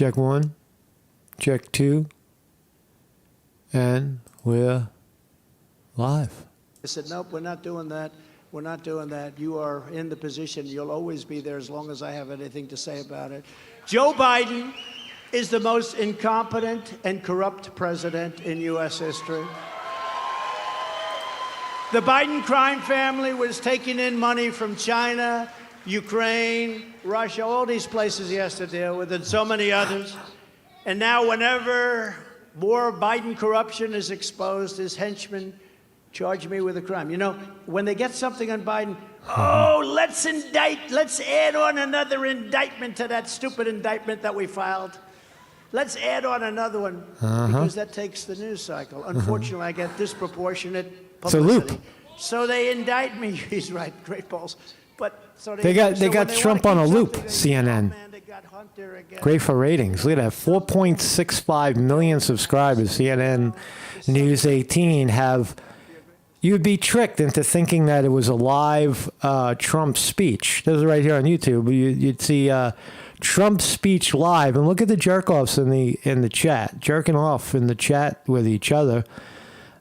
Check 1. Check 2. And we're live. I said, nope, we're not doing that. We're not doing that. You are in the position. You'll always be there as long as I have anything to say about it. Joe Biden is the most incompetent and corrupt president in U.S. history. The Biden crime family was taking in money from China, Ukraine, Russia, all these places he has to deal with, and so many others. And now whenever more Biden corruption is exposed, his henchmen charge me with a crime. You know, when they get something on Biden, oh, let's add on another indictment to that stupid indictment that we filed. Let's add on another one, because that takes the news cycle. Unfortunately, I get disproportionate publicity. It's a loop. So they indict me. He's right, great balls. But so they got Trump on a loop, CNN. Great for ratings. Look at that, 4.65 million subscribers. CNN News 18 have. You'd be tricked into thinking that it was a live Trump speech. This is right here on YouTube. You'd see Trump speech live, and look at the jerk-offs in the chat, jerking off in the chat with each other.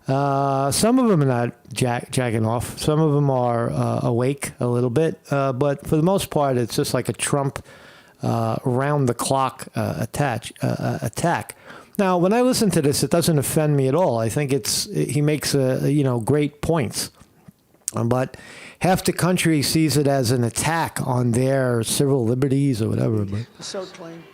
Some of them are not jacking off. Some of them are awake a little bit, but for the most part, it's just like a Trump round-the-clock attack. Now, when I listen to this, it doesn't offend me at all. I think he makes great points, but half the country sees it as an attack on their civil liberties or whatever. But. It's so clean.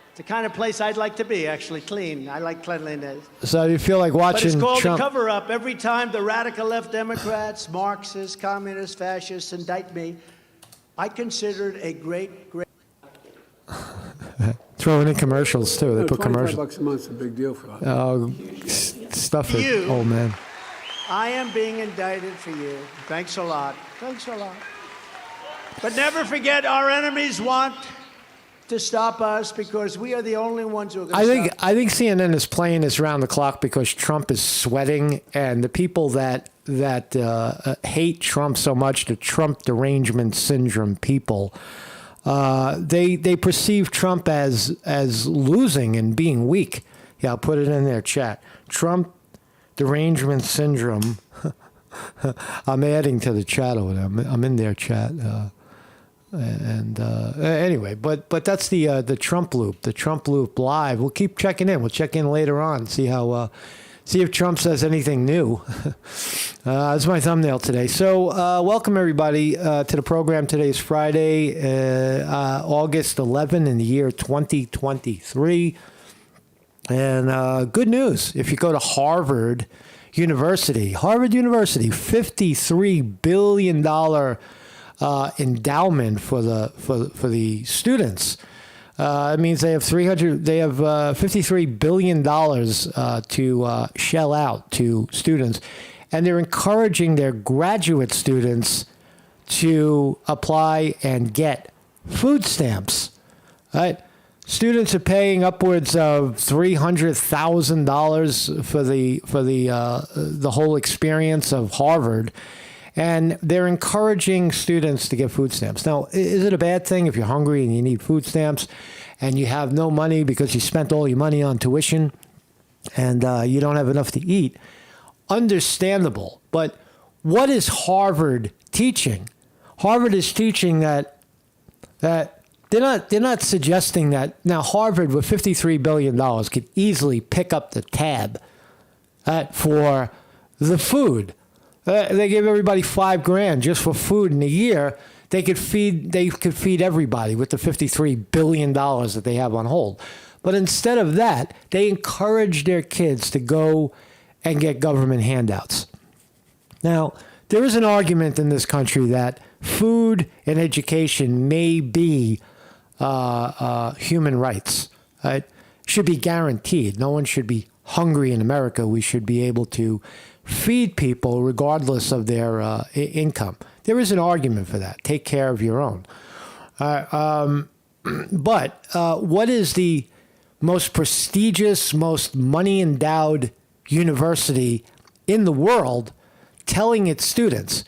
It's the kind of place I'd like to be, actually, clean. I like cleanliness. So you feel like watching But it's called Trump. A cover-up. Every time the radical left Democrats, Marxists, communists, fascists indict me, I consider it a great... Throwing in commercials, too. They put commercials. $25 a month's a big deal for us. Oh, stuff it, old man. I am being indicted for you. Thanks a lot. Thanks a lot. But never forget, our enemies want to stop us because we are the only ones who are going to stop. I think CNN is playing this round the clock because Trump is sweating, and the people that hate Trump so much, the Trump derangement syndrome people, they perceive Trump as losing and being weak. Yeah, I'll put it in their chat. Trump derangement syndrome. I'm adding to the chat over there. I'm in their chat. Anyway, but that's the Trump loop. The Trump loop live. We'll keep checking in. We'll check in later on. See if Trump says anything new. That's my thumbnail today. So welcome, everybody, to the program. Today is Friday, August 11 in the year 2023. And good news. If you go to Harvard University, $53 billion endowment for the students. It means they have $53 billion to shell out to students, and they're encouraging their graduate students to apply and get food stamps. Right? Students are paying upwards of $300,000 for the whole experience of Harvard. And they're encouraging students to get food stamps. Now, is it a bad thing if you're hungry and you need food stamps and you have no money because you spent all your money on tuition and you don't have enough to eat? Understandable. But what is Harvard teaching? Harvard is teaching that they're not suggesting that. Now, Harvard with $53 billion could easily pick up the tab for the food. They give everybody $5,000 just for food in a year. They could feed everybody with the $53 billion that they have on hold. But instead of that, they encourage their kids to go and get government handouts. Now, there is an argument in this country that food and education may be human rights. Right? Should be guaranteed. No one should be hungry in America. We should be able to feed people regardless of their income. There is an argument for that. Take care of your own. But what is the most prestigious, most money-endowed university in the world telling its students,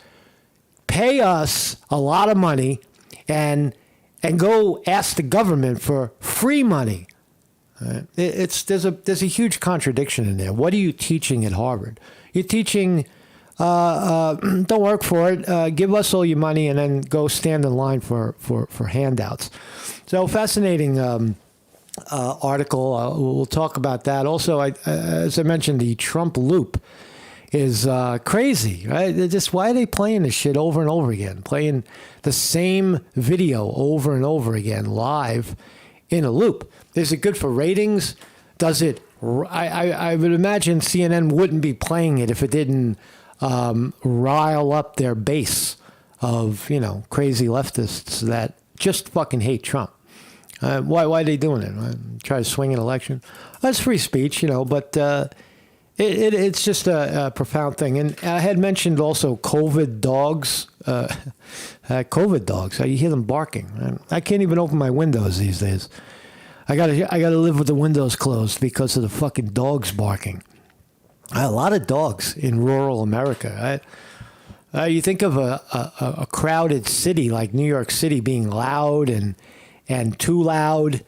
pay us a lot of money and go ask the government for free money? Right? There's a huge contradiction in there. What are you teaching at Harvard? You're teaching, don't work for it. Give us all your money and then go stand in line for handouts. So fascinating article. We'll talk about that. Also, as I mentioned, the Trump loop is crazy, right? Why are they playing this shit over and over again? Playing the same video over and over again live in a loop. Is it good for ratings? Does it? I would imagine CNN wouldn't be playing it if it didn't rile up their base of, crazy leftists that just fucking hate Trump. Why are they doing it? Try to swing an election? That's free speech, but it's just a profound thing. And I had mentioned also COVID dogs. COVID dogs. You hear them barking. I can't even open my windows these days. I gotta live with the windows closed because of the fucking dogs barking. A lot of dogs in rural America. You think of a crowded city like New York City being loud and too loud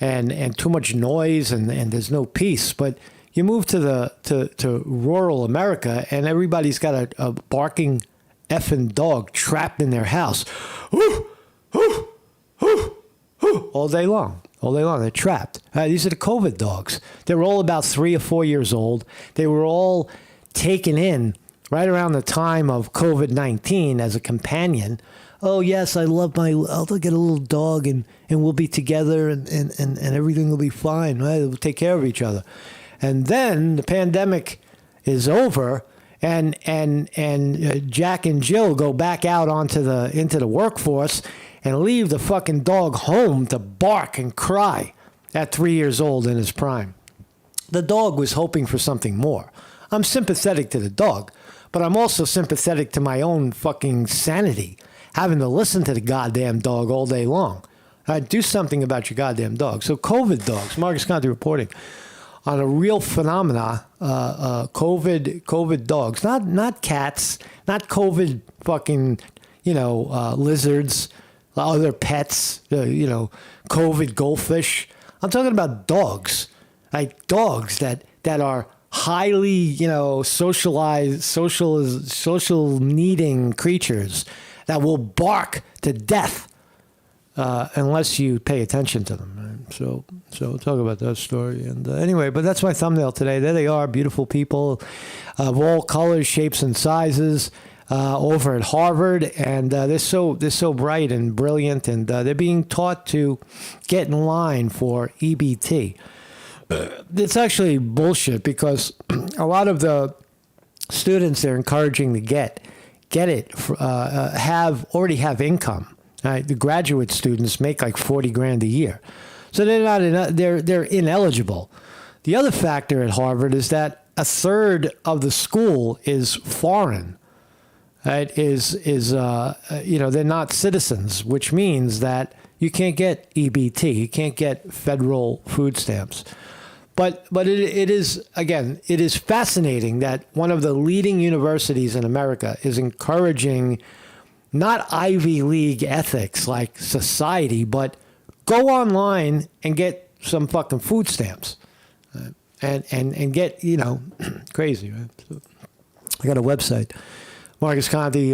and too much noise and there's no peace. But you move to rural America and everybody's got a barking effing dog trapped in their house. All day long. They're trapped. These are the COVID dogs. They were all about 3 or 4 years old. They were all taken in right around the time of COVID-19 as a companion. Oh, yes, I'll get a little dog and we'll be together and everything will be fine. Right? We'll take care of each other. And then the pandemic is over and Jack and Jill go back out into the workforce and leave the fucking dog home to bark and cry at 3 years old in his prime. The dog was hoping for something more. I'm sympathetic to the dog, but I'm also sympathetic to my own fucking sanity, having to listen to the goddamn dog all day long. Do something about your goddamn dog. So COVID dogs, Marcus Conte reporting on a real phenomena, COVID dogs, not cats, not COVID fucking, lizards, other pets, COVID goldfish. I'm talking about dogs, like dogs that are highly, socialized, social needing creatures that will bark to death unless you pay attention to them. Right? So we'll talk about that story. And anyway, but that's my thumbnail today. There they are, beautiful people of all colors, shapes, and sizes. Over at Harvard, and they're so bright and brilliant, and they're being taught to get in line for EBT. It's actually bullshit because a lot of the students they're encouraging to get it already have income. Right? The graduate students make like $40,000 a year, so they're ineligible. The other factor at Harvard is that a third of the school is foreign. Right, they're not citizens, which means that you can't get EBT, you can't get federal food stamps. But it is fascinating that one of the leading universities in America is encouraging not Ivy League ethics like society, but go online and get some fucking food stamps, and get crazy. Right? So I got a website. Marcus Conte,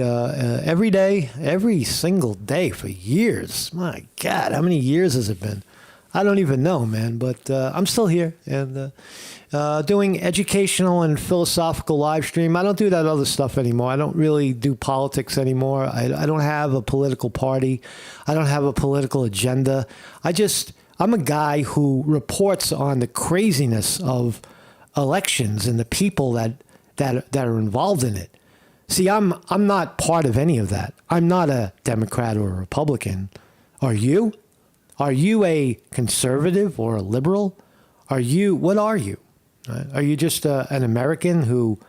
every single day for years. My God, how many years has it been? I don't even know, man, but I'm still here and doing educational and philosophical live stream. I don't do that other stuff anymore. I don't really do politics anymore. I don't have a political party. I don't have a political agenda. I'm a guy who reports on the craziness of elections and the people that are involved in it. See, I'm not part of any of that. I'm not a Democrat or a Republican. Are you? Are you a conservative or a liberal? What are you? Are you just an American who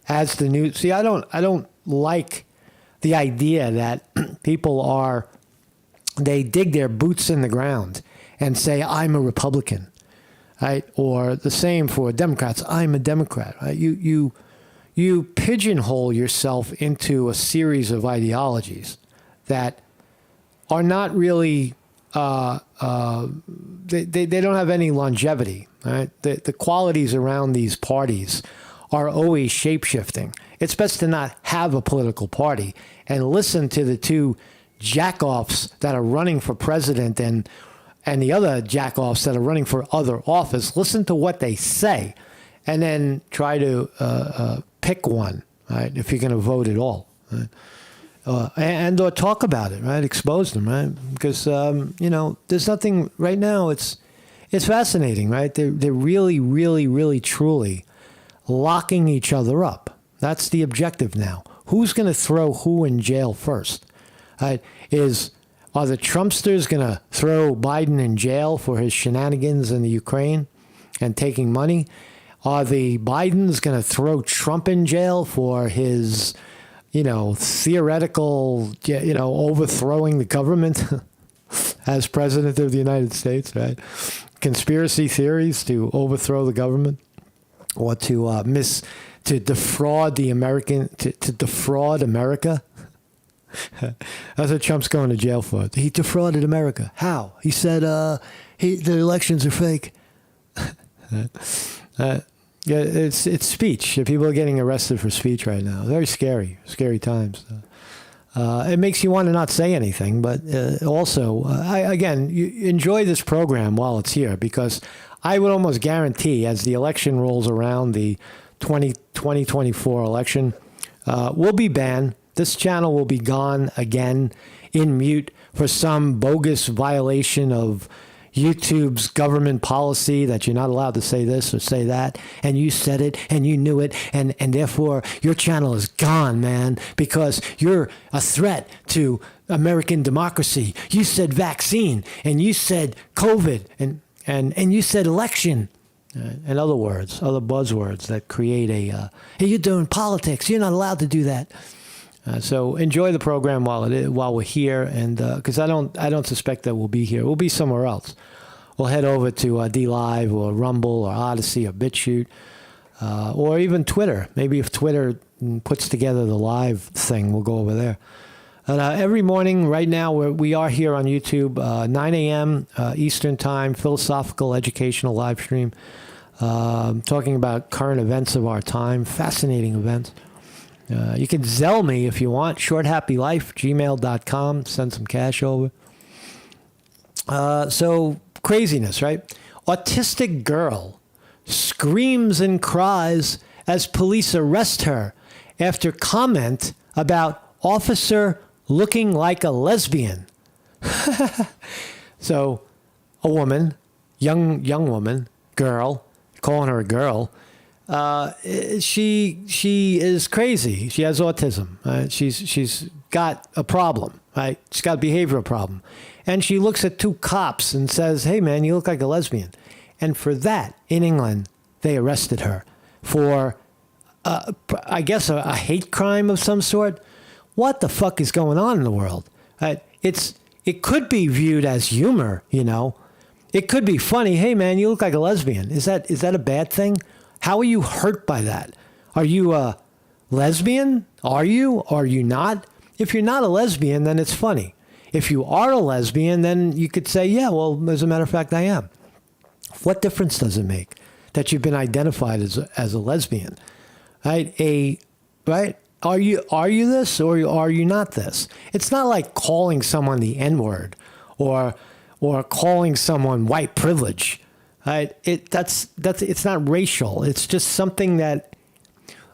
adds the news? See, I don't like the idea that people they dig their boots in the ground and say, I'm a Republican, right? Or the same for Democrats. I'm a Democrat, right? You pigeonhole yourself into a series of ideologies that are not really they don't have any longevity. Right? The qualities around these parties are always shape-shifting. It's best to not have a political party and listen to the two jack-offs that are running for president and the other jack-offs that are running for other office. Listen to what they say and then try to pick one, right, if you're going to vote at all. Right? And or talk about it, right? Expose them, right? Because, there's nothing right now. It's fascinating, right? They're really, really, really, truly locking each other up. That's the objective now. Who's going to throw who in jail first? Right? Are the Trumpsters going to throw Biden in jail for his shenanigans in the Ukraine and taking money? Are the Bidens going to throw Trump in jail for his, theoretical, overthrowing the government as president of the United States, right? Conspiracy theories to overthrow the government or to defraud the American, to defraud America. That's what Trump's going to jail for. He defrauded America. How? He said the elections are fake. It's speech. People are getting arrested for speech right now. Very scary times. It makes you want to not say anything, but also, you enjoy this program while it's here, because I would almost guarantee as the election rolls around, the 2024 election, we'll be banned. This channel will be gone again in mute for some bogus violation of YouTube's government policy that you're not allowed to say this or say that, and you said it and you knew it, and therefore your channel is gone, man, because you're a threat to American democracy. You said vaccine, and you said COVID, and you said election, and other words, other buzzwords that create hey, you're doing politics. You're not allowed to do that. So enjoy the program while we're here, and because I don't suspect that we'll be here. We'll be somewhere else. We'll head over to D Live or Rumble or Odyssey or BitChute or even Twitter. Maybe if Twitter puts together the live thing, we'll go over there. And every morning, right now, we are here on YouTube, 9 a.m. Eastern Time, philosophical, educational live stream, talking about current events of our time, fascinating events. You can Zelle me if you want, shorthappylife@gmail.com. Send some cash over. So craziness, right? Autistic girl screams and cries as police arrest her after comment about officer looking like a lesbian. So a woman, young woman, girl, calling her a girl, she is crazy. She has autism. Right? She's got a problem. Right? She's got a behavioral problem, and she looks at two cops and says, "Hey, man, you look like a lesbian." And for that, in England, they arrested her for, I guess, a hate crime of some sort. What the fuck is going on in the world? Right? It could be viewed as humor. It could be funny. Hey, man, you look like a lesbian. Is that a bad thing? How are you hurt by that? Are you a lesbian? Are you? Are you not? If you're not a lesbian, then it's funny. If you are a lesbian, then you could say, yeah, well, as a matter of fact, I am. What difference does it make that you've been identified as a lesbian? Right? Right? Are you this or are you not this? It's not like calling someone the N-word or calling someone white privilege. Right? It's not racial. It's just something that.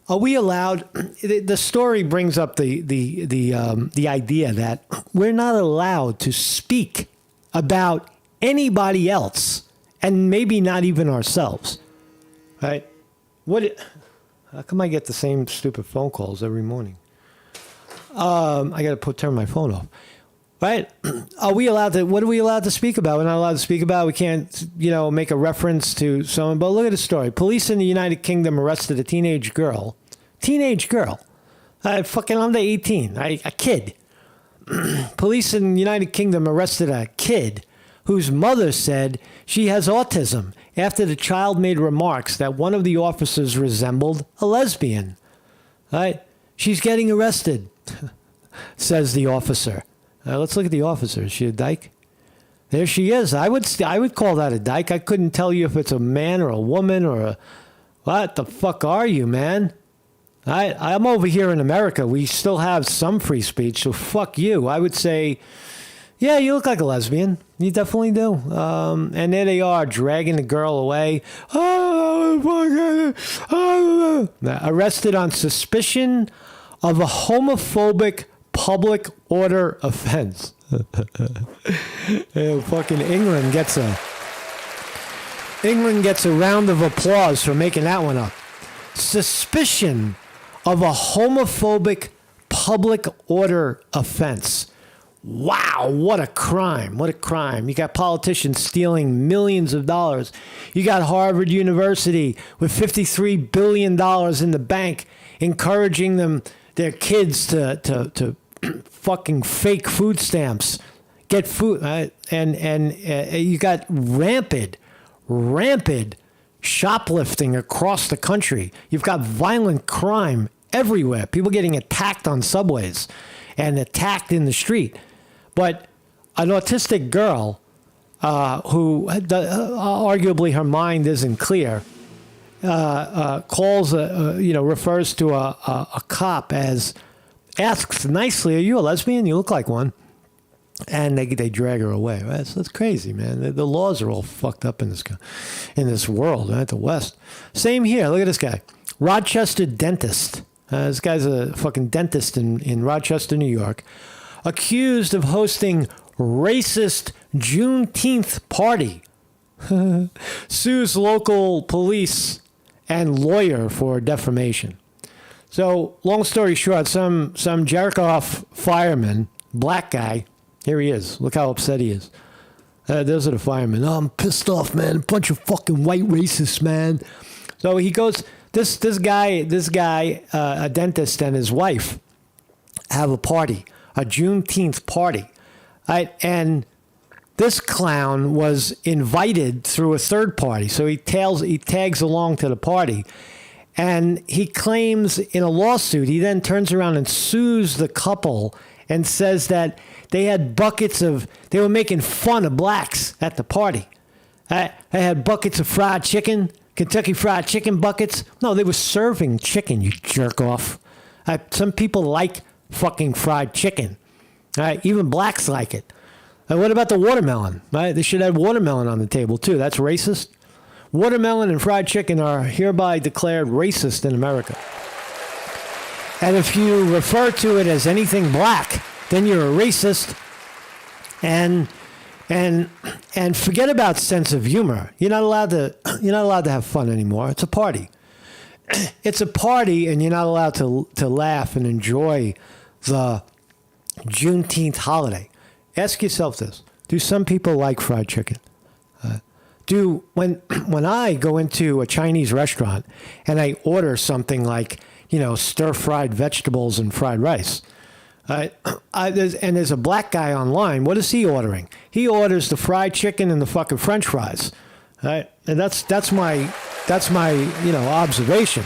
Are we allowed? The story brings up the idea that we're not allowed to speak about anybody else, and maybe not even ourselves. Right? How come I get the same stupid phone calls every morning? I got to turn my phone off. Right? Are we allowed to? What are we allowed to speak about? We're not allowed to speak about. We can't, make a reference to someone. But look at the story. Police in the United Kingdom arrested a teenage girl, fucking under 18, a kid. Police in the United Kingdom arrested a kid whose mother said she has autism after the child made remarks that one of the officers resembled a lesbian. Right? She's getting arrested, says the officer. Let's look at the officer. Is she a dyke? There she is. I would call that a dyke. I couldn't tell you if it's a man or a woman or a... What the fuck are you, man? I'm over here in America. We still have some free speech, so fuck you. I would say, yeah, you look like a lesbian. You definitely do. And there they are, dragging the girl away. Arrested on suspicion of a homophobic public order offense. Fucking England gets a round of applause for making that one up. Suspicion of a homophobic public order offense. Wow, what a crime. What a crime. You got politicians stealing millions of dollars. You got Harvard University with $53 billion in the bank encouraging their kids to fucking fake food stamps, get food, and you got rampant shoplifting across the country. You've got violent crime everywhere. People getting attacked on subways and attacked in the street. But an autistic girl who arguably her mind isn't clear refers to a cop as, asks nicely, "Are you a lesbian? You look like one." And they drag her away. Right? So that's crazy, man. The laws are all fucked up in this world, right? The West. Same here. Look at this guy, Rochester dentist. This guy's a fucking dentist in Rochester, New York, accused of hosting racist Juneteenth party. Sues local police and lawyer for defamation. So, long story short, some jerk-off fireman, black guy, here he is. Look how upset he is. Those are the firemen. Oh, I'm pissed off, man. A bunch of fucking white racists, man. So he goes, this guy, a dentist and his wife have a party, a Juneteenth party. Right? And this clown was invited through a third party. So he tags along to the party. And he claims in a lawsuit, he then turns around and sues the couple and says that they were making fun of blacks at the party. They had buckets of fried chicken, Kentucky Fried Chicken buckets. No, they were serving chicken, you jerk off. Some people like fucking fried chicken. Even blacks like it. What about the watermelon? Right? They should have watermelon on the table too. That's racist. Watermelon and fried chicken are hereby declared racist in America. And if you refer to it as anything black, then you're a racist. And forget about sense of humor. You're not allowed to have fun anymore. It's a party. It's a party, and you're not allowed to laugh and enjoy the Juneteenth holiday. Ask yourself this: do some people like fried chicken? When I go into a Chinese restaurant and I order something like, stir-fried vegetables and fried rice, there's a black guy online. What is he ordering? He orders the fried chicken and the fucking French fries, right? And that's my observation.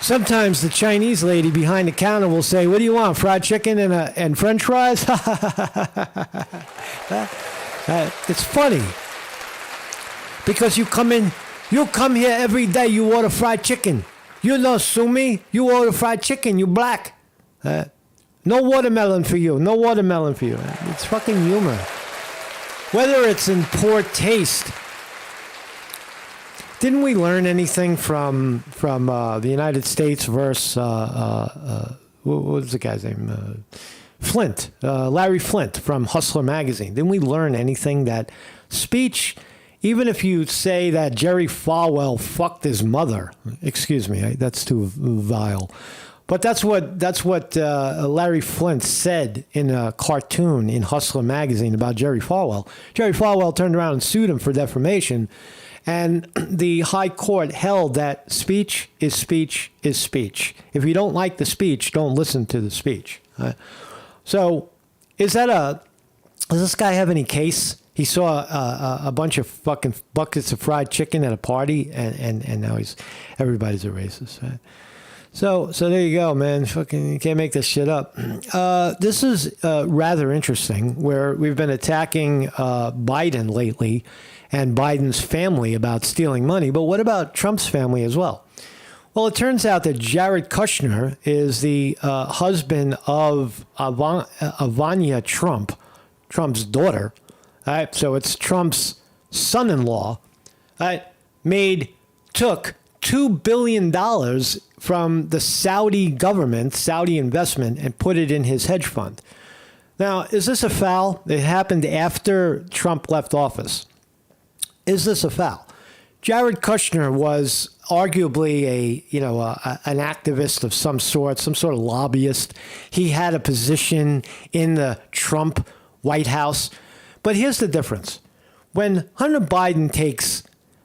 Sometimes the Chinese lady behind the counter will say, "What do you want? Fried chicken and French fries?" It's funny because you come here every day. You order fried chicken. You don't sue me. You order fried chicken. You black. No watermelon for you. No watermelon for you. It's fucking humor. Whether it's in poor taste. Didn't we learn anything from the United States versus what was the guy's name? Flint, Larry Flint from Hustler magazine. Didn't we learn anything that speech, even if you say that Jerry Falwell fucked his mother, excuse me, that's too vile, but that's what Larry Flint said in a cartoon in Hustler magazine about Jerry Falwell. Jerry Falwell turned around and sued him for defamation, and the high court held that speech is speech is speech. If you don't like the speech, don't listen to the speech. So, does this guy have any case? He saw a bunch of fucking buckets of fried chicken at a party, and now everybody's a racist. Right? So there you go, man. Fucking, you can't make this shit up. This is rather interesting, where we've been attacking Biden lately and Biden's family about stealing money. But what about Trump's family as well? Well, it turns out that Jared Kushner is the husband of Ivania Trump, Trump's daughter. All right, so it's Trump's son-in-law. All right, took $2 billion from the Saudi government, Saudi investment, and put it in his hedge fund. Now, is this a foul? It happened after Trump left office. Is this a foul? Jared Kushner was arguably an activist of some sort of lobbyist. He had a position in the Trump White House. But here's the difference. When Hunter Biden takes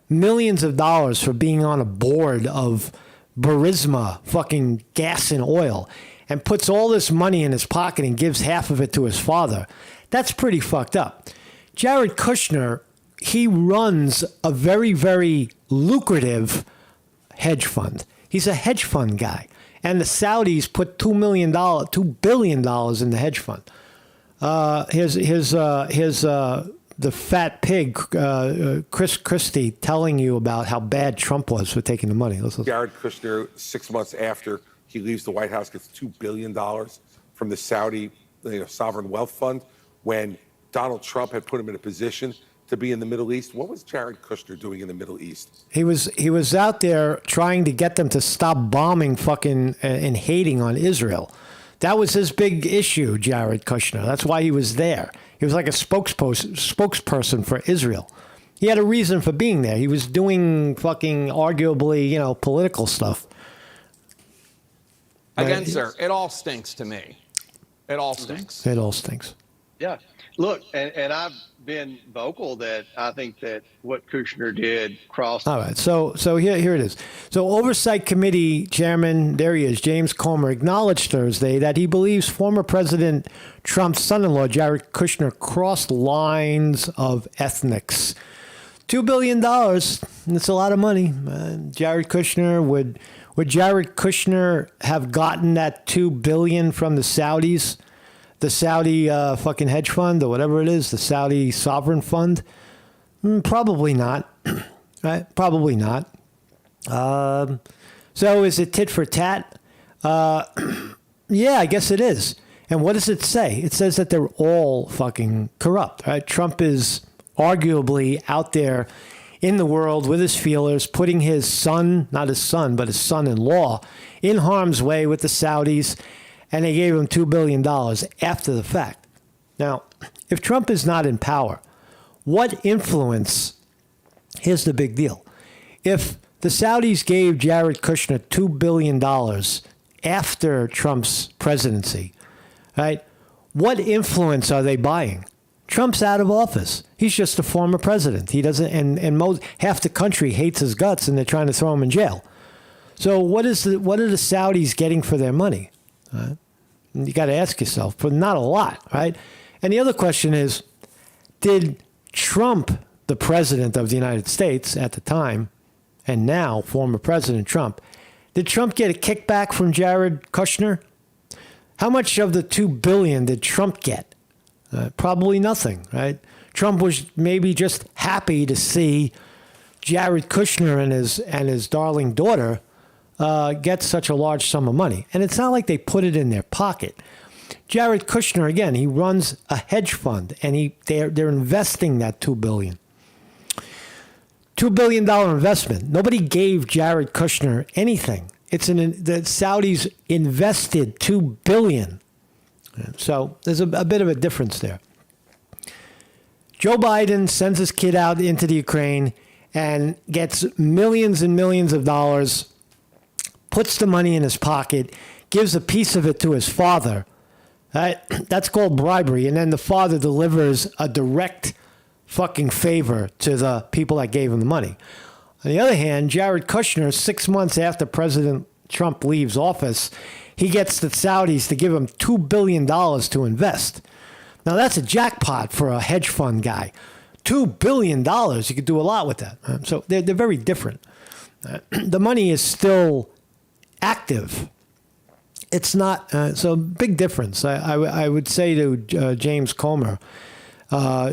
millions of dollars for being on a board of Burisma fucking gas and oil and puts all this money in his pocket and gives half of it to his father, that's pretty fucked up. Jared Kushner, he runs a very, very lucrative hedge fund. He's a hedge fund guy. And the Saudis put $2 billion in the hedge fund. Here's the fat pig, Chris Christie, telling you about how bad Trump was for taking the money. Listen. Jared Kushner, 6 months after he leaves the White House, gets $2 billion from the Saudi sovereign wealth fund when Donald Trump had put him in a position to be in the Middle East. What was Jared Kushner doing in the Middle East? He was out there trying to get them to stop bombing fucking and hating on Israel. That was his big issue, Jared Kushner. That's why he was there. He was like a spokesperson for Israel. He had a reason for being there. He was doing fucking arguably, political stuff. Again, sir, it all stinks to me. It all stinks. It all stinks. Yeah. Look, and I've been vocal that I think that what Kushner did crossed. All right. So here it is. So Oversight Committee Chairman, there he is, James Comer, acknowledged Thursday that he believes former President Trump's son-in-law, Jared Kushner, crossed lines of ethnics. $2 billion. That's a lot of money. Jared Kushner, would Jared Kushner have gotten that $2 billion from the Saudis? The Saudi fucking hedge fund or whatever it is, the Saudi sovereign fund? Probably not. Right? Probably not. So is it tit for tat? Yeah, I guess it is. And what does it say? It says that they're all fucking corrupt. Right? Trump is arguably out there in the world with his feelers, putting his son, not his son, but his son-in-law, in harm's way with the Saudis. And they gave him $2 billion after the fact. Now, if Trump is not in power, what influence? Here's the big deal. If the Saudis gave Jared Kushner $2 billion after Trump's presidency, right? What influence are they buying? Trump's out of office. He's just a former president. He doesn't, and half the country hates his guts, and they're trying to throw him in jail. So what are the Saudis getting for their money? You got to ask yourself, but not a lot, right? And the other question is, did Trump, the president of the United States at the time, and now former President Trump, did Trump get a kickback from Jared Kushner? How much of the $2 billion did Trump get? Probably nothing, right? Trump was maybe just happy to see Jared Kushner and his darling daughter get such a large sum of money. And it's not like they put it in their pocket. Jared Kushner, again, he runs a hedge fund, and they're investing that $2 billion. $2 billion investment. Nobody gave Jared Kushner anything. The Saudis invested $2 billion. So there's a bit of a difference there. Joe Biden sends his kid out into the Ukraine and gets millions and millions of dollars, puts the money in his pocket, gives a piece of it to his father. That's called bribery. And then the father delivers a direct fucking favor to the people that gave him the money. On the other hand, Jared Kushner, 6 months after President Trump leaves office, he gets the Saudis to give him $2 billion to invest. Now, that's a jackpot for a hedge fund guy. $2 billion, you could do a lot with that. So they're very different. The money is still active. It's not, so big difference. I would say to James Comer,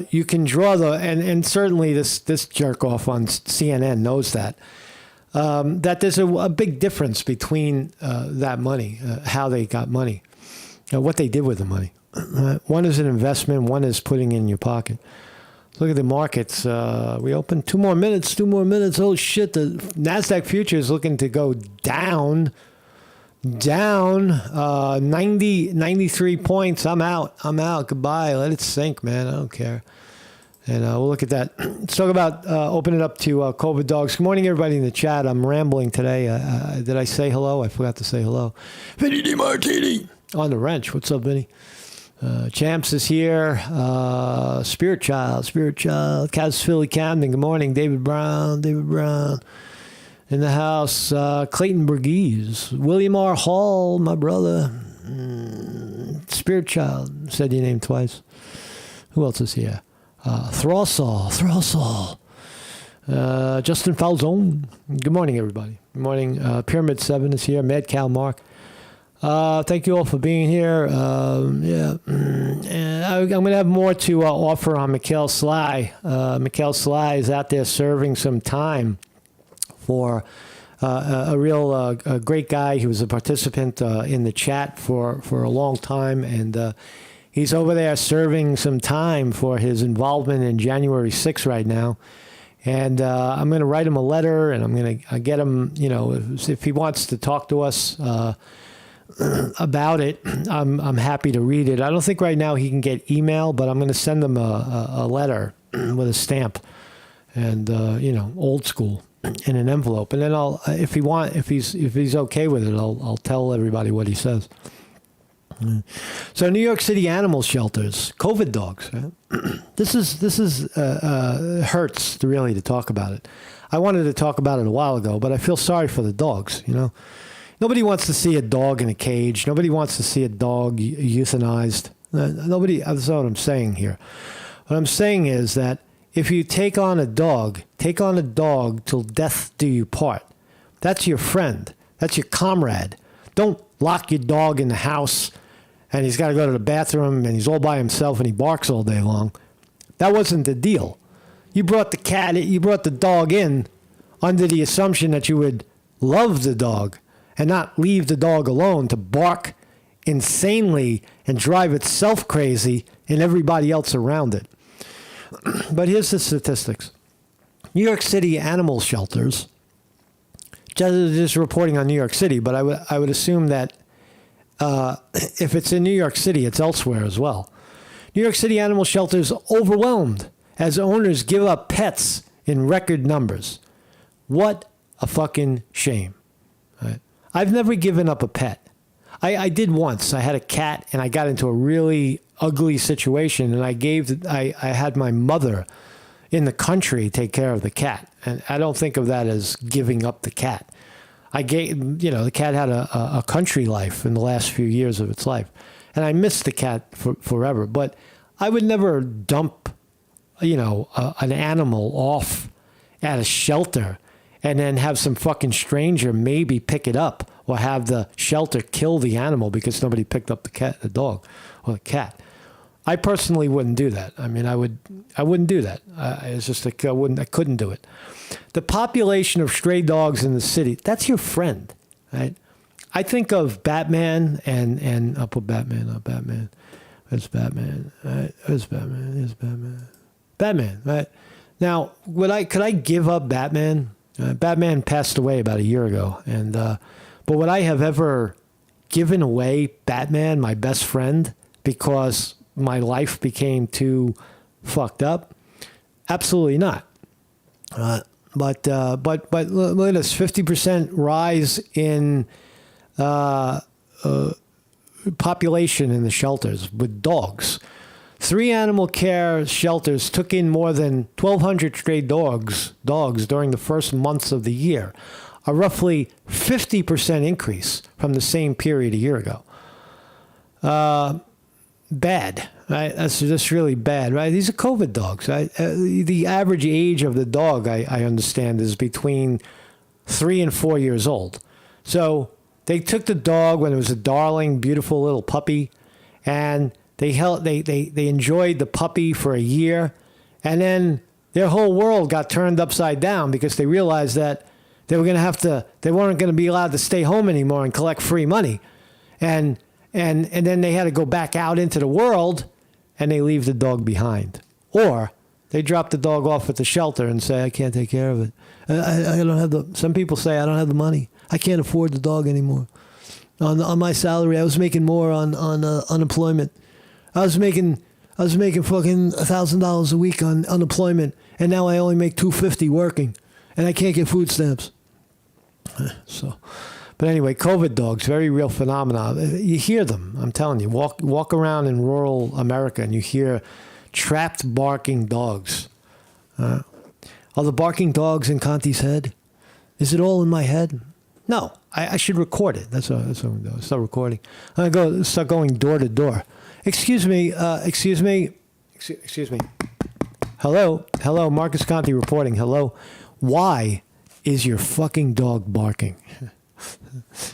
you can draw and certainly this jerk off on CNN knows that, that there's a big difference between that money, how they got money, what they did with the money. One is an investment, one is putting in your pocket. Look at the markets. We open 2 more minutes. Oh, shit. The NASDAQ future is looking to go down 93 points. I'm out. Goodbye. Let it sink, man. I don't care. And we'll look at that. Let's talk about open it up to COVID dogs. Good morning, everybody in the chat. I'm rambling today. Did I say hello? I forgot to say hello. Vinny DiMartini on the wrench. What's up, Vinny? Champs is here. Spirit Child. Kaz Philly Camden. Good morning. David Brown. In the house. Clayton Burgese. William R. Hall, my brother. Spirit Child. Said your name twice. Who else is here? Throssall. Justin Falzone. Good morning, everybody. Good morning. Pyramid 7 is here. Mad Cow Mark. Thank you all for being here. I'm going to have more to offer on Mikhail Sly. Mikhail Sly is out there serving some time for a real great guy. He was a participant in the chat for a long time, and he's over there serving some time for his involvement in January 6th right now. And I'm going to write him a letter, and I'm going to get him, if he wants to talk to us about it, I'm happy to read it. I don't think right now he can get email, but I'm going to send him a letter with a stamp and old school in an envelope, and then if he's okay with it, I'll tell everybody what he says. So New York City animal shelters, COVID dogs. Right? This is hurts to talk about it. I wanted to talk about it a while ago, but I feel sorry for the dogs. Nobody wants to see a dog in a cage. Nobody wants to see a dog euthanized. Nobody. That's not what I'm saying here. What I'm saying is that if you take on a dog till death do you part. That's your friend. That's your comrade. Don't lock your dog in the house and he's got to go to the bathroom and he's all by himself and he barks all day long. That wasn't the deal. You brought the dog in under the assumption that you would love the dog and not leave the dog alone to bark insanely and drive itself crazy and everybody else around it. But here's the statistics. New York City animal shelters, just reporting on New York City, but I would assume that if it's in New York City, it's elsewhere as well. New York City animal shelters overwhelmed as owners give up pets in record numbers. What a fucking shame. Right? I've never given up a pet. I did once. I had a cat and I got into a really ugly situation and I had my mother in the country take care of the cat. And I don't think of that as giving up the cat. The cat had a country life in the last few years of its life. And I missed the cat forever. But I would never dump, an animal off at a shelter and then have some fucking stranger maybe pick it up or have the shelter kill the animal because somebody picked up the dog or the cat. I personally wouldn't do that. I mean, I wouldn't do that. It's just like I couldn't do it. The population of stray dogs in the city, that's your friend, right? I think of Batman and I'll put Batman on Batman. Where's Batman? Right? Where's Batman? Here's Batman. Batman, right? Now, could I give up Batman? Batman passed away about a year ago, but would I have ever given away Batman, my best friend, because my life became too fucked up? Absolutely not. But look at this: 50% rise in population in the shelters with dogs. 3 animal care shelters took in more than 1,200 stray dogs during the first months of the year, a roughly 50% increase from the same period a year ago. Bad, right? That's just really bad, right? These are COVID dogs, right? The average age of the dog, I understand, is between 3 and 4 years old. So They took the dog when it was a darling, beautiful little puppy, and they enjoyed the puppy for a year, and then their whole world got turned upside down because they realized that they weren't going to be allowed to stay home anymore and collect free money, and then they had to go back out into the world, and they leave the dog behind, or they drop the dog off at the shelter and say, I can't take care of it. I don't have some people say, I don't have the money. I can't afford the dog anymore. On my salary, I was making more on unemployment. I was making fucking $1,000 a week on unemployment, and now I only make $250 working, and I can't get food stamps. So, but anyway, COVID dogs, very real phenomenon. You hear them. I'm telling you, walk around in rural America, and you hear trapped barking dogs. Are the barking dogs in Conti's head? Is it all in my head? No, I should record it. That's what I'm doing. Start recording. I'm going to start going door to door. Excuse me. Hello, Marcus Conti reporting. Hello. Why is your fucking dog barking?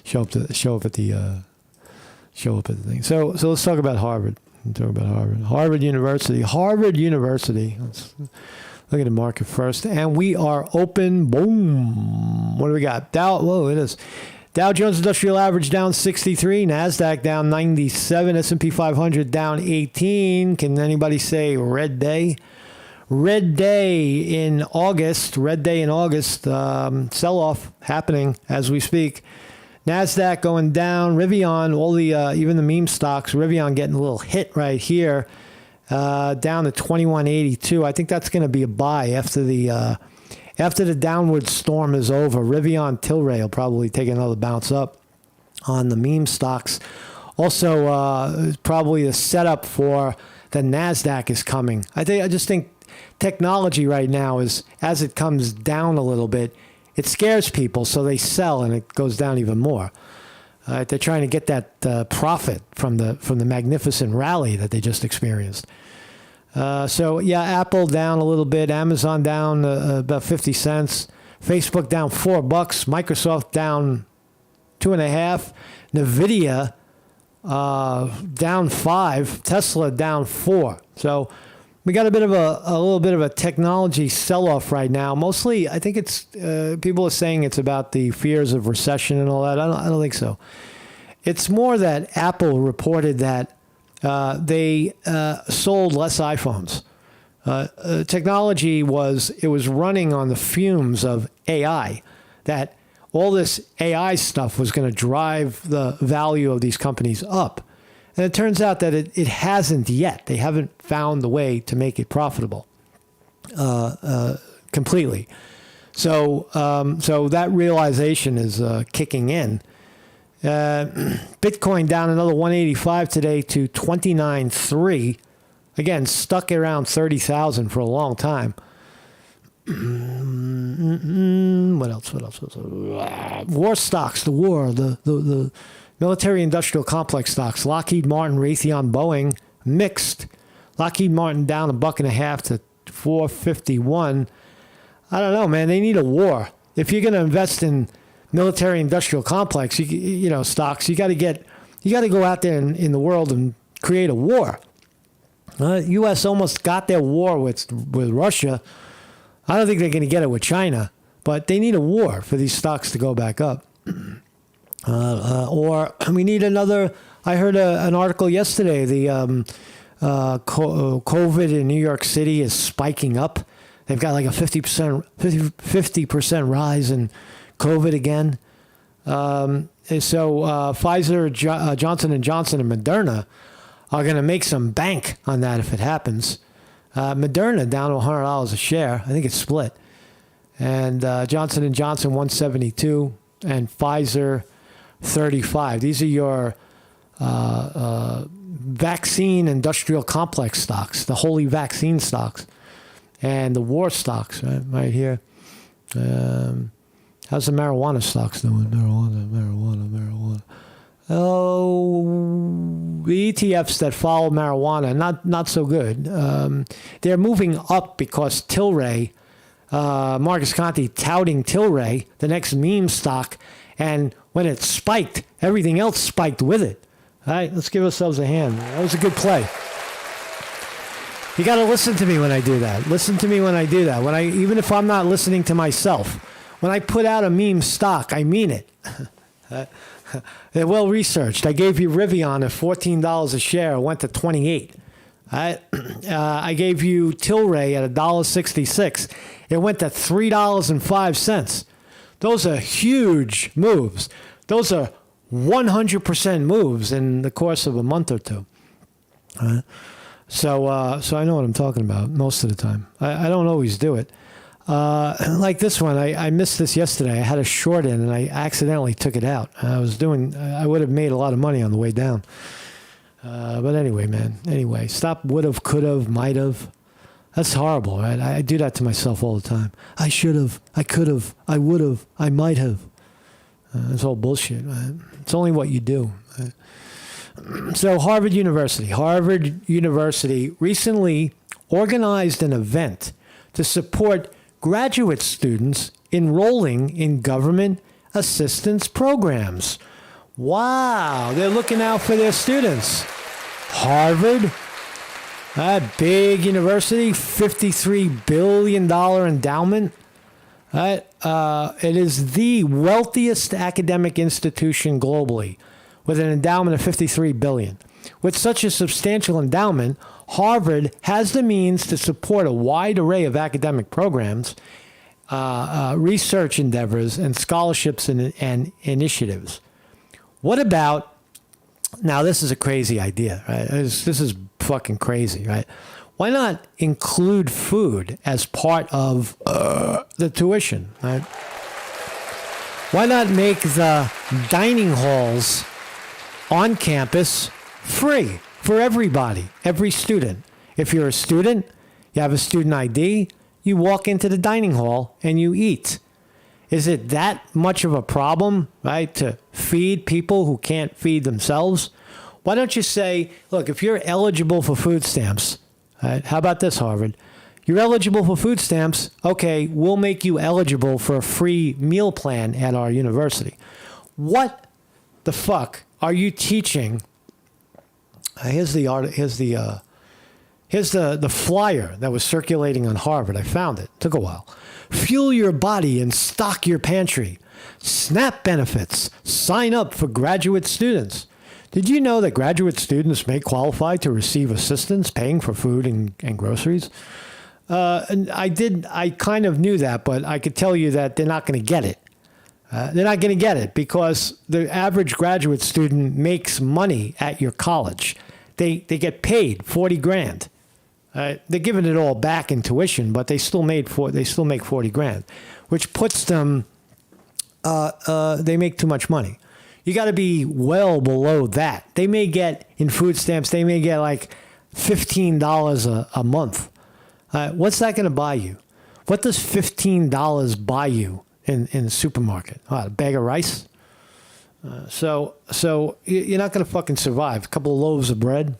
Show up at the thing. So let's talk about Harvard. Harvard University. Let's look at the market first. And we are open. Boom. What do we got? It is. Dow Jones Industrial Average down 63. NASDAQ down 97. S&P 500 down 18. Can anybody say red day? Red day in August. Sell-off happening as we speak. NASDAQ going down. Rivian, all the even the meme stocks, Rivian getting a little hit right here, down to 2182. I think that's going to be a buy after the downward storm is over. Rivian Tilray will probably take another bounce up on the meme stocks. Also, probably the setup for the NASDAQ is coming. I just think technology right now is, as it comes down a little bit, it scares people, so they sell, and it goes down even more. They're trying to get that profit from the magnificent rally that they just experienced. So yeah, Apple down a little bit, Amazon down about 50 cents, Facebook down $4, Microsoft down 2.5, Nvidia down 5, Tesla down 4. So we got a little bit of a technology sell-off right now. Mostly, I think it's people are saying it's about the fears of recession and all that. I don't think so. It's more that Apple reported that they sold less iPhones. Technology was running on the fumes of AI. That all this AI stuff was going to drive the value of these companies up. And it turns out that it hasn't yet. They haven't found the way to make it profitable completely. So that realization is kicking in. Bitcoin down another 185 today to 29.3. Again, stuck around 30,000 for a long time. What else? War stocks, the military industrial complex stocks, Lockheed Martin, Raytheon, Boeing, mixed. Lockheed Martin down $1.50 to $4.51. I don't know, man. They need a war. If you're going to invest in military industrial complex, stocks, you got to go out there in the world and create a war. U.S. almost got their war with Russia. I don't think they're going to get it with China, but they need a war for these stocks to go back up. Or we need another. I heard an article yesterday. The COVID in New York City is spiking up. They've got like a 50% rise in COVID again. So Pfizer, Johnson & Johnson, and Moderna are going to make some bank on that if it happens. Moderna down to $100 a share. I think it's split. And Johnson & Johnson 172 and Pfizer 35. These are your vaccine industrial complex stocks, the holy vaccine stocks, and the war stocks right here. How's the marijuana stocks doing? Marijuana. Oh, the ETFs that follow marijuana, not so good. They're moving up because Tilray, Marcus Conti touting Tilray, the next meme stock, and when it spiked, everything else spiked with it. All right, let's give ourselves a hand. That was a good play. You got to listen to me when I do that. Listen to me when I do that. Even if I'm not listening to myself, when I put out a meme stock, I mean it. They're well researched. I gave you Rivian at $14 a share. It went to 28. I gave you Tilray at $1.66. It went to $3.05. Those are huge moves. Those are 100% moves in the course of a month or two. So I know what I'm talking about most of the time. I don't always do it. Like this one, I missed this yesterday. I had a short in and I accidentally took it out. I would have made a lot of money on the way down. But anyway, man. Anyway, stop would've, could've, might've. That's horrible, right? I do that to myself all the time. I should've, I could've, I would've, I might have. It's all bullshit, right? It's only what you do. Right? So Harvard University recently organized an event to support graduate students enrolling in government assistance programs. Wow, they're looking out for their students. Harvard, that big university, $53 billion endowment. It is the wealthiest academic institution globally, with an endowment of $53 billion. With such a substantial endowment, Harvard has the means to support a wide array of academic programs, research endeavors, and scholarships and initiatives. What about, now this is a crazy idea, right? This is fucking crazy, right? Why not include food as part of the tuition, right? Why not make the dining halls on campus free for everybody, every student? If you're a student, you have a student ID, you walk into the dining hall and you eat. Is it that much of a problem, right, to feed people who can't feed themselves? Why don't you say, look, if you're eligible for food stamps, right, how about this, Harvard? You're eligible for food stamps. Okay, we'll make you eligible for a free meal plan at our university. What the fuck are you teaching? Here's the flyer that was circulating on Harvard. I found it. Took a while. Fuel your body and stock your pantry. SNAP benefits. Sign up for graduate students. Did you know that graduate students may qualify to receive assistance paying for food and groceries? And I kind of knew that, but I could tell you that they're not going to get it. They're not going to get it because the average graduate student makes money at your college. They get paid $40,000. They're giving it all back in tuition, but they still make $40,000, which puts them. They make too much money. You got to be well below that. They may get in food stamps. They may get like $15 a month. What's that going to buy you? What does $15 buy you in the supermarket? A bag of rice. So you're not going to fucking survive. A couple of loaves of bread.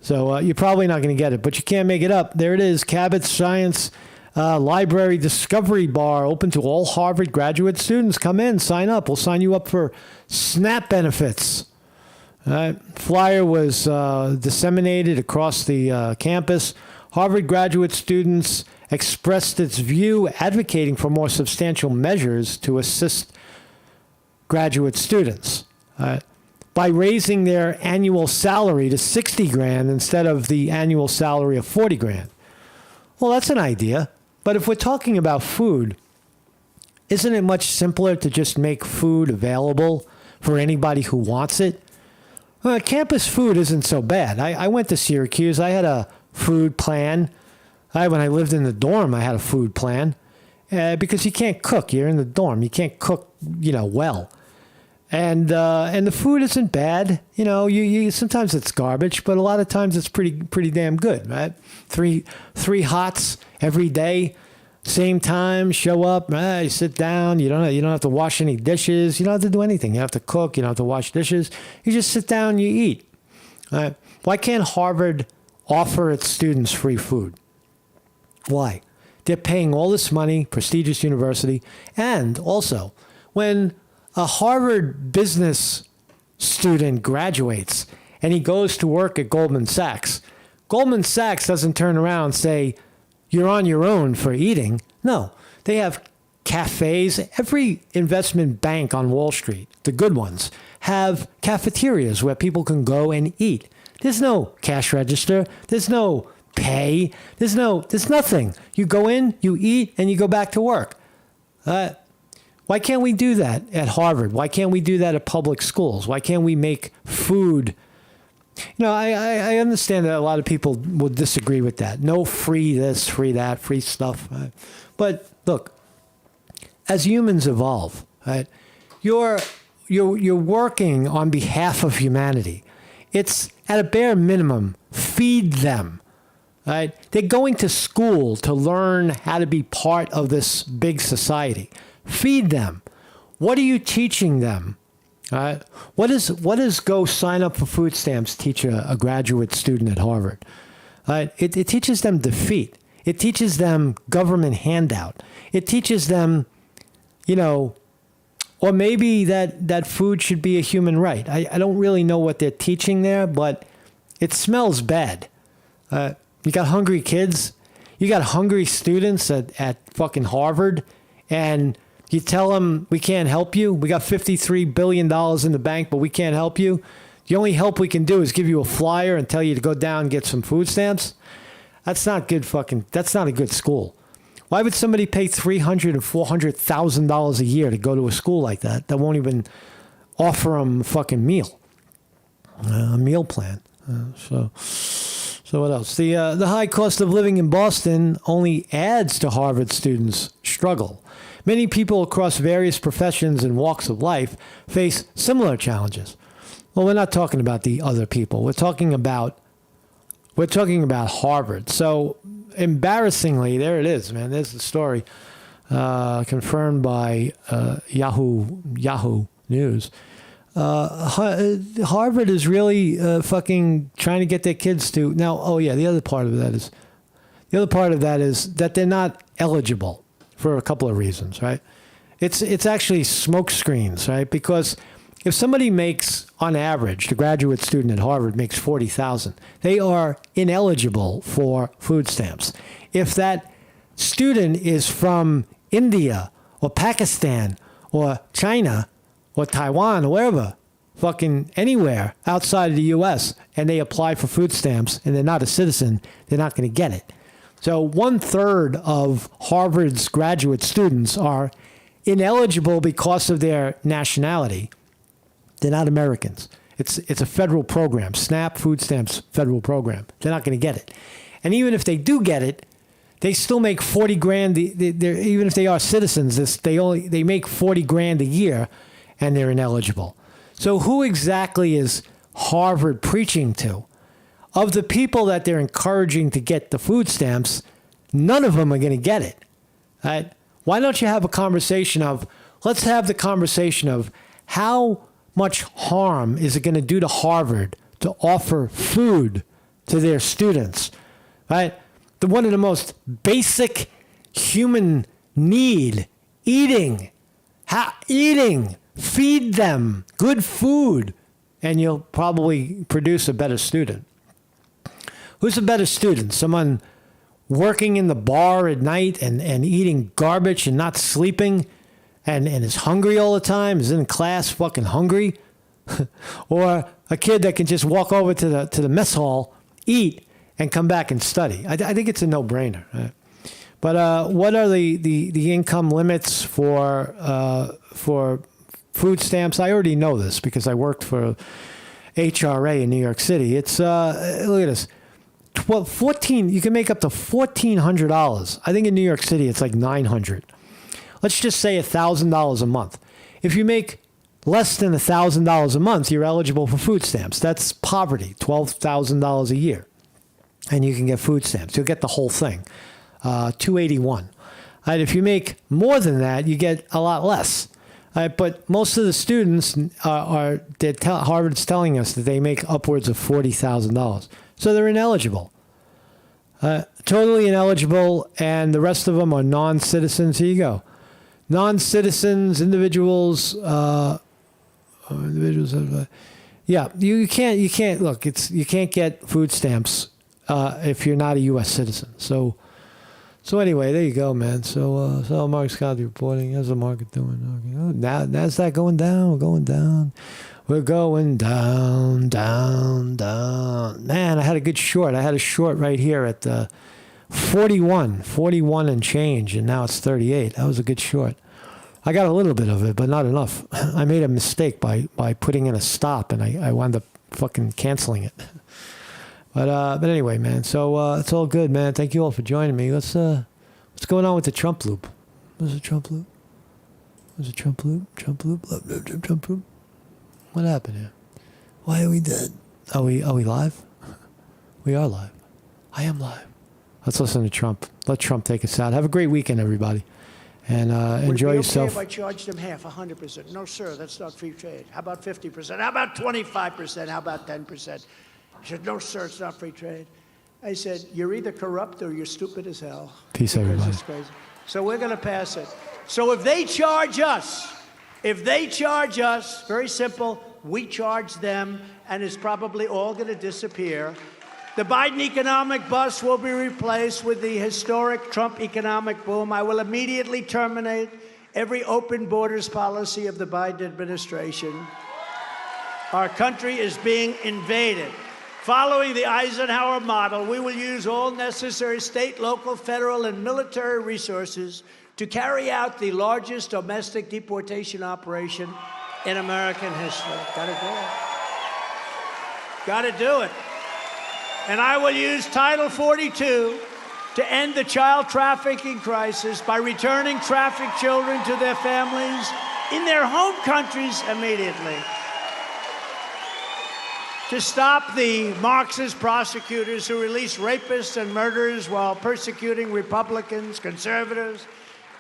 So you're probably not going to get it, but you can't make it up. There it is. Cabot Science Library Discovery Bar, open to all Harvard graduate students. Come in, sign up. We'll sign you up for SNAP benefits. Flyer was disseminated across the campus. Harvard graduate students expressed its view advocating for more substantial measures to assist graduate students by raising their annual salary to $60,000 instead of the annual salary of $40,000. Well, that's an idea. But if we're talking about food, isn't it much simpler to just make food available for anybody who wants it? Campus food isn't so bad. I went to Syracuse. I had a food plan. When I lived in the dorm, I had a food plan because you can't cook. You're in the dorm. You can't cook, well. And the food isn't bad. You sometimes it's garbage, but a lot of times it's pretty damn good, right? Three hots every day, same time. Show up, you sit down. You don't have to wash any dishes. You don't have to do anything. You don't have to cook. You don't have to wash dishes. You just sit down and you eat. Right? Why can't Harvard offer its students free food? Why? They're paying all this money, prestigious university, and also when a Harvard business student graduates and he goes to work at Goldman Sachs, Goldman Sachs doesn't turn around and say, you're on your own for eating. No, they have cafes. Every investment bank on Wall Street, the good ones, have cafeterias where people can go and eat. There's no cash register. There's no pay. There's nothing. You go in, you eat, and you go back to work. Why can't we do that at Harvard? Why can't we do that at public schools? Why can't we make food? You know, I understand that a lot of people will disagree with that. No free this, free that, free stuff. But look, as humans evolve, right, you're working on behalf of humanity. It's at a bare minimum, feed them. Right? They're going to school to learn how to be part of this big society. Feed them. What are you teaching them? What does go sign up for food stamps teach a graduate student at Harvard? It teaches them defeat. It teaches them government handout. It teaches them, you know, or maybe that food should be a human right. I don't really know what they're teaching there, but it smells bad. You got hungry kids. You got hungry students at fucking Harvard, and you tell them, we can't help you. We got $53 billion in the bank, but we can't help you. The only help we can do is give you a flyer and tell you to go down and get some food stamps. That's not good that's not a good school. Why would somebody pay $300,000 and $400,000 a year to go to a school like that won't even offer them a fucking meal, a meal plan? So what else? The high cost of living in Boston only adds to Harvard students' struggle. Many people across various professions and walks of life face similar challenges. Well, we're not talking about the other people. We're talking about Harvard. So embarrassingly, there it is, man. There's the story confirmed by Yahoo News. Harvard is really fucking trying to get their kids to now. Oh yeah, the other part of that is that they're not eligible for a couple of reasons, right? It's actually smoke screens, right? Because if somebody makes, on average, the graduate student at Harvard makes $40,000, they are ineligible for food stamps. If that student is from India or Pakistan or China or Taiwan or wherever, fucking anywhere outside of the U.S., and they apply for food stamps and they're not a citizen, they're not going to get it. So 1/3 of Harvard's graduate students are ineligible because of their nationality. They're not Americans. It's a federal program, SNAP, food stamps, federal program. They're not going to get it. And even if they do get it, they still make $40,000. Even if they are citizens, they make $40,000 a year, and they're ineligible. So who exactly is Harvard preaching to? Of the people that they're encouraging to get the food stamps, none of them are going to get it. Right? Why don't you have a conversation of, let's have the conversation of how much harm is it going to do to Harvard to offer food to their students? Right? One of the most basic human need, eating, feed them good food, and you'll probably produce a better student. Who's a better student? Someone working in the bar at night and eating garbage and not sleeping and is hungry all the time, is in class fucking hungry? Or a kid that can just walk over to the mess hall, eat, and come back and study? I think it's a no-brainer. Right? But what are the income limits for food stamps? I already know this because I worked for HRA in New York City. It's look at this. 14. You can make up to $1,400. I think in New York City it's like $900. Let's just say $1,000 a month. If you make less than $1,000 a month, you're eligible for food stamps. That's poverty, $12,000 a year, and you can get food stamps. You'll get the whole thing, $281. Right, if you make more than that, you get a lot less. Right, but most of the students Harvard's telling us that they make upwards of $40,000. So they're ineligible. Totally ineligible, and the rest of them are non-citizens. Here you go. non-citizens, individuals, yeah, you can't look. You can't get food stamps if you're not a U.S. citizen. So anyway, there you go, man. So Mark Scott reporting. How's the market doing? Okay. Oh, now NASDAQ going down. We're going down. We're going down, down, down. Man, I had a good short. I had a short right here at 41 and change, and now it's 38. That was a good short. I got a little bit of it, but not enough. I made a mistake by putting in a stop, and I wound up fucking canceling it. But anyway, man. So it's all good, man. Thank you all for joining me. What's going on with the Trump loop? What's the Trump loop? What's the Trump loop? Trump loop? Trump loop? What happened here? Why are we dead? Are we live? We are live. I am live. Let's listen to Trump. Let Trump take us out. Have a great weekend, everybody. And enjoy yourself. Would it be okay if I charged them half, 100%? No, sir, that's not free trade. How about 50%? How about 25%? How about 10%? He said, no, sir, it's not free trade. I said, you're either corrupt or you're stupid as hell. Peace, everybody. It's crazy. So we're going to pass it. So if they charge us, very simple, we charge them, and it's probably all going to disappear. The Biden economic bust will be replaced with the historic Trump economic boom. I will immediately terminate every open borders policy of the Biden administration. Our country is being invaded. Following the Eisenhower model, we will use all necessary state, local, federal, and military resources to carry out the largest domestic deportation operation in American history. Gotta do it. Gotta do it. And I will use Title 42 to end the child trafficking crisis by returning trafficked children to their families in their home countries immediately. To stop the Marxist prosecutors who release rapists and murderers while persecuting Republicans, conservatives,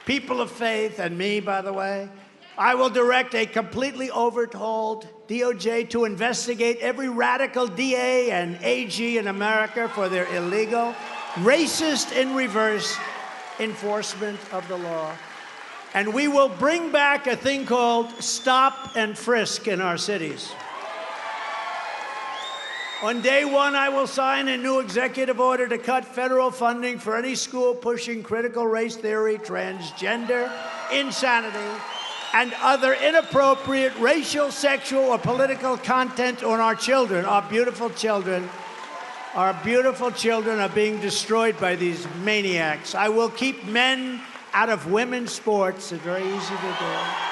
people of faith, and me, by the way. I will direct a completely overhauled DOJ to investigate every radical DA and AG in America for their illegal, racist in reverse enforcement of the law. And we will bring back a thing called stop and frisk in our cities. On day one, I will sign a new executive order to cut federal funding for any school pushing critical race theory, transgender insanity, and other inappropriate racial, sexual, or political content on our children, our beautiful children. Our beautiful children are being destroyed by these maniacs. I will keep men out of women's sports. It's very easy to do.